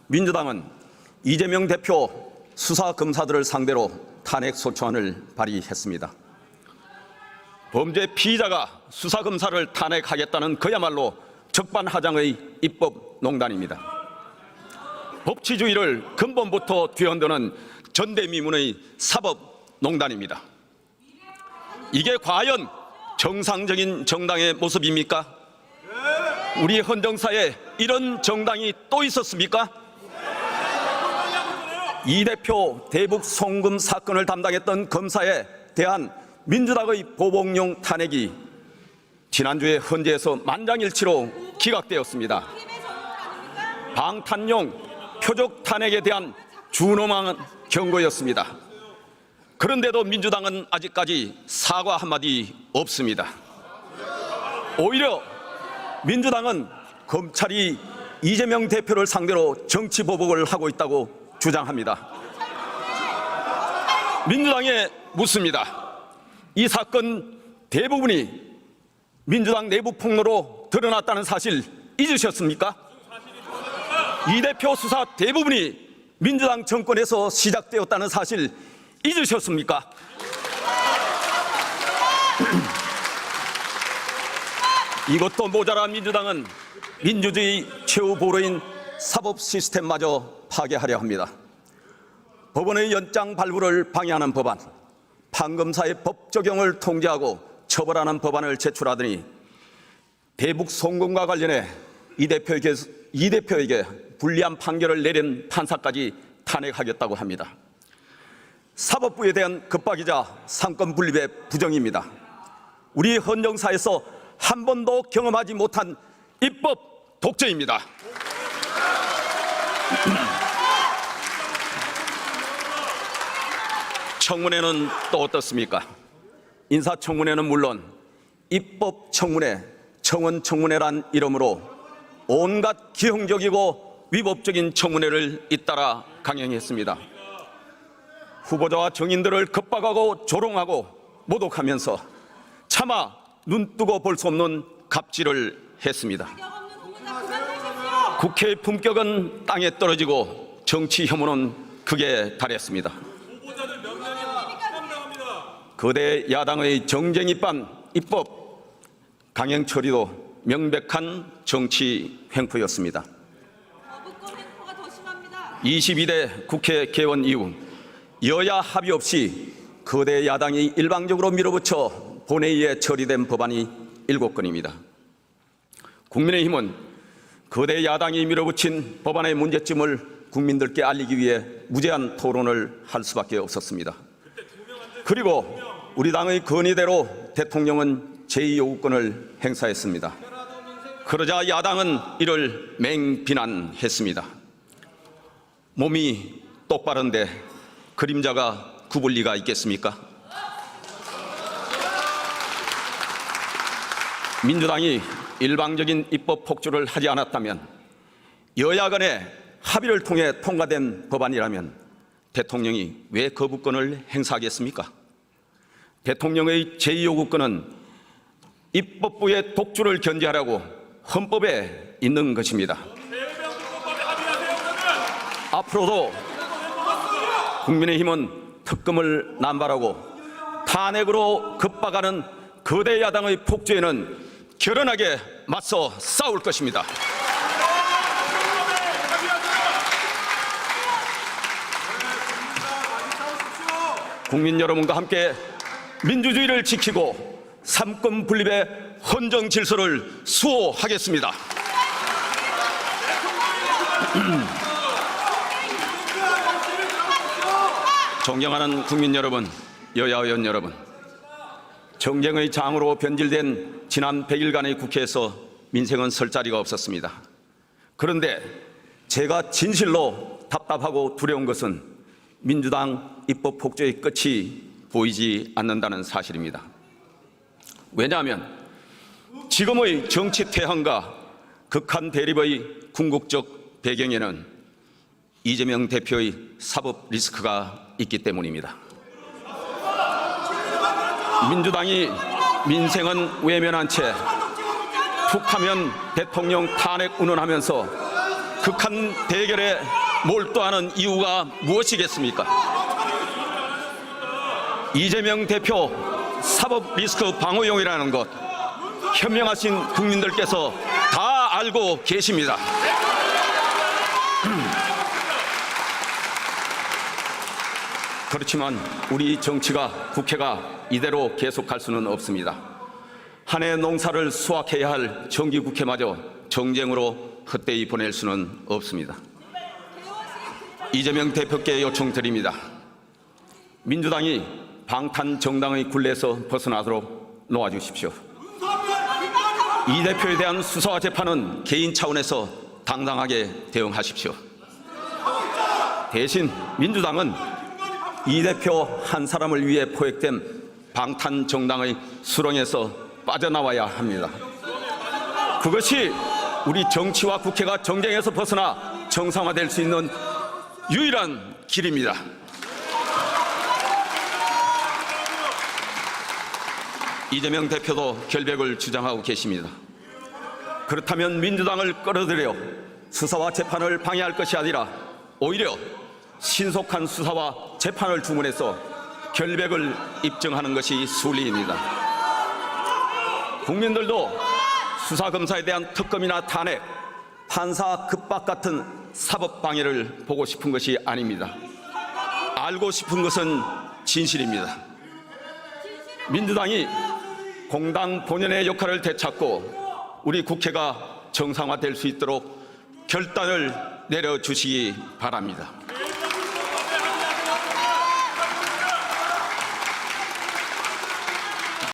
민주당은 이재명 대표 수사검사들을 상대로 탄핵소추안을 발의했습니다. 범죄 피의자가 수사검사를 탄핵하겠다는 그야말로 적반하장의 입법농단입니다. 법치주의를 근본부터 뒤흔드는 전대미문의 사법농단입니다. 이게 과연 정상적인 정당의 모습입니까? 우리 헌정사에 이런 정당이 또 있었습니까? 이 대표 대북 송금 사건을 담당했던 검사에 대한 민주당의 보복용 탄핵이 지난주에 헌재에서 만장일치로 기각되었습니다. 방탄용 표적 탄핵에 대한 준엄한 경고였습니다. 그런데도 민주당은 아직까지 사과 한마디 없습니다. 오히려 민주당은 검찰이 이재명 대표를 상대로 정치 보복을 하고 있다고 주장합니다. 민주당에 묻습니다. 이 사건 대부분이 민주당 내부 폭로로 드러났다는 사실 잊으셨습니까? 이 대표 수사 대부분이 민주당 정권에서 시작되었다는 사실 잊으셨습니까? 이것도 모자라 민주당은 민주주의 최후 보루인 사법 시스템마저 파괴하려 합니다. 법원의 연장 발부를 방해하는 법안, 판검사의 법 적용을 통제하고 처벌하는 법안을 제출하더니 대북 송금과 관련해 이 대표에게 불리한 판결을 내린 판사까지 탄핵하겠다고 합니다. 사법부에 대한 급박이자 상권 분립의 부정입니다. 우리 헌정사에서 한 번도 경험하지 못한 입법 독재입니다. 청문회는 또 어떻습니까? 인사청문회는 물론 입법청문회, 청원청문회란 이름으로 온갖 기형적이고 위법적인 청문회를 잇따라 강행했습니다. 후보자와 정인들을 급박하고 조롱하고 모독하면서 차마 눈뜨고 볼 수 없는 갑질을 했습니다. 국회의 품격은 땅에 떨어지고 정치 혐오는 극에 달했습니다. 거대 야당의 정쟁입반 입법 강행 처리도 명백한 정치 횡포였습니다. 22대 국회 개원 이후 여야 합의 없이 거대 야당이 일방적으로 밀어붙여 본회의에 처리된 법안이 7건입니다. 국민의힘은 거대 야당이 밀어붙인 법안의 문제점을 국민들께 알리기 위해 무제한 토론을 할 수밖에 없었습니다. 그리고 우리 당의 건의대로 대통령은 제2요구권을 행사했습니다. 그러자 야당은 이를 맹비난했습니다. 몸이 똑바른데 그림자가 굽을 리가 있겠습니까? 민주당이 일방적인 입법 폭주를 하지 않았다면, 여야 간의 합의를 통해 통과된 법안이라면 대통령이 왜 거부권을 행사하겠습니까? 대통령의 제2요구권은 입법부의 독주를 견제하라고 헌법에 있는 것입니다. 앞으로도 국민의힘은 특검을 남발하고 탄핵으로 급박하는 거대 야당의 폭주에는 결연하게 맞서 싸울 것입니다. 국민 여러분과 함께 민주주의를 지키고 삼권 분립의 헌정 질서를 수호하겠습니다. 존경하는 국민 여러분, 여야 의원 여러분, 정쟁의 장으로 변질된 지난 100일간의 국회에서 민생은 설 자리가 없었습니다. 그런데 제가 진실로 답답하고 두려운 것은 민주당 입법 폭주의 끝이 보이지 않는다는 사실입니다. 왜냐하면 지금의 정치 태양과 극한 대립의 궁극적 배경에는 이재명 대표의 사법 리스크가 있기 때문입니다. 민주당이 민생은 외면한 채 툭하면 대통령 탄핵 운운하면서 극한 대결에 몰두하는 이유가 무엇이겠습니까? 이재명 대표 사법 리스크 방어용이라는 것 현명하신 국민들께서 다 알고 계십니다. 그렇지만 우리 정치가, 국회가 이대로 계속할 수는 없습니다. 한 해 농사를 수확해야 할 정기국회마저 정쟁으로 헛되이 보낼 수는 없습니다. 이재명 대표께 요청드립니다. 민주당이 방탄 정당의 굴레에서 벗어나도록 놓아주십시오. 이 대표에 대한 수사와 재판은 개인 차원에서 당당하게 대응하십시오. 대신 민주당은 이 대표 한 사람을 위해 포획된 방탄 정당의 수렁에서 빠져나와야 합니다. 그것이 우리 정치와 국회가 정쟁에서 벗어나 정상화될 수 있는 유일한 길입니다. 이재명 대표도 결백을 주장하고 계십니다. 그렇다면 민주당을 끌어들여 수사와 재판을 방해할 것이 아니라 오히려 신속한 수사와 재판을 주문해서 결백을 입증하는 것이 순리입니다. 국민들도 수사검사에 대한 특검이나 탄핵, 판사 급박 같은 사법 방해를 보고 싶은 것이 아닙니다. 알고 싶은 것은 진실입니다. 민주당이 공당 본연의 역할을 되찾고 우리 국회가 정상화될 수 있도록 결단을 내려주시기 바랍니다.